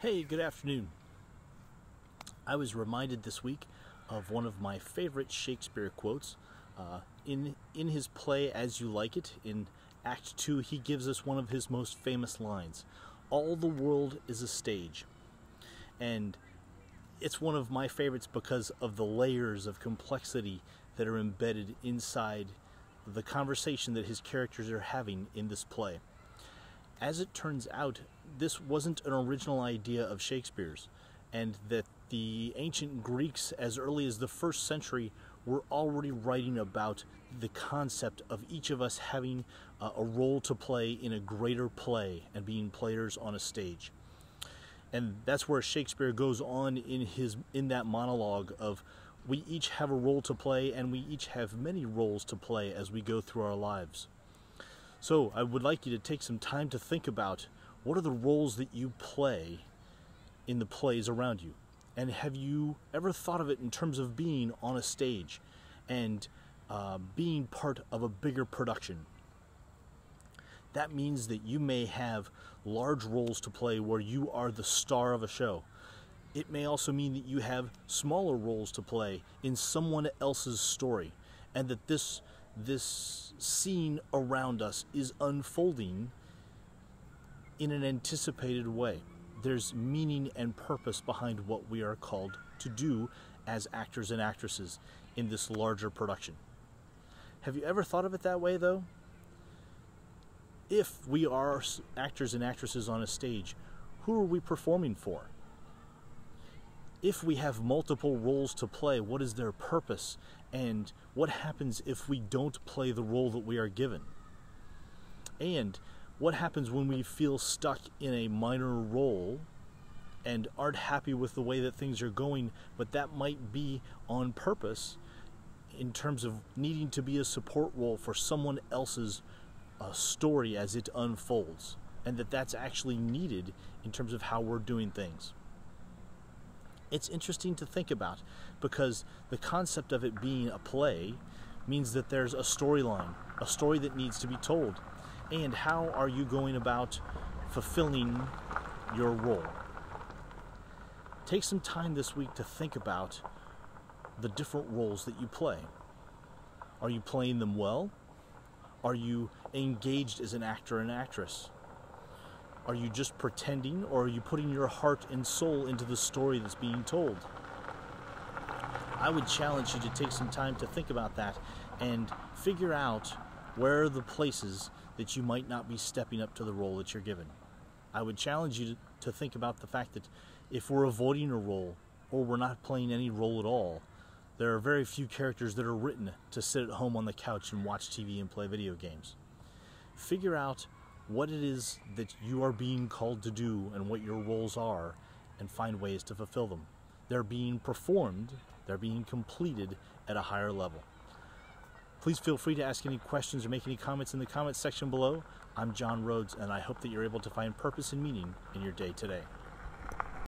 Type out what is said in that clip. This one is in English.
Hey, good afternoon. I was reminded this week of one of my favorite Shakespeare quotes. In his play As You Like It, in Act 2, he gives us one of his most famous lines. All the world is a stage. And it's one of my favorites because of the layers of complexity that are embedded inside the conversation that his characters are having in this play. As it turns out, this wasn't an original idea of Shakespeare's, and that the ancient Greeks, as early as the 1st century, were already writing about the concept of each of us having a role to play in a greater play and being players on a stage. And that's where Shakespeare goes on in that monologue of, we each have a role to play, and we each have many roles to play as we go through our lives. So I would like you to take some time to think about, what are the roles that you play in the plays around you? And have you ever thought of it in terms of being on a stage and being part of a bigger production? That means that you may have large roles to play where you are the star of a show. It may also mean that you have smaller roles to play in someone else's story, and that this scene around us is unfolding in an anticipated way. There's meaning and purpose behind what we are called to do as actors and actresses in this larger production. Have you ever thought of it that way, though? If we are actors and actresses on a stage, who are we performing for? If we have multiple roles to play, what is their purpose? And what happens if we don't play the role that we are given? And what happens when we feel stuck in a minor role and aren't happy with the way that things are going, but that might be on purpose in terms of needing to be a support role for someone else's story as it unfolds, and that's actually needed in terms of how we're doing things. It's interesting to think about, because the concept of it being a play means that there's a storyline, a story that needs to be told. And how are you going about fulfilling your role? Take some time this week to think about the different roles that you play. Are you playing them well? Are you engaged as an actor and actress? Are you just pretending, or are you putting your heart and soul into the story that's being told? I would challenge you to take some time to think about that and figure out where are the places that you might not be stepping up to the role that you're given. I would challenge you to think about the fact that if we're avoiding a role, or we're not playing any role at all, there are very few characters that are written to sit at home on the couch and watch TV and play video games. Figure out what it is that you are being called to do and what your roles are, and find ways to fulfill them. They're being performed, they're being completed at a higher level. Please feel free to ask any questions or make any comments in the comments section below. I'm John Rhoads, and I hope that you're able to find purpose and meaning in your day today.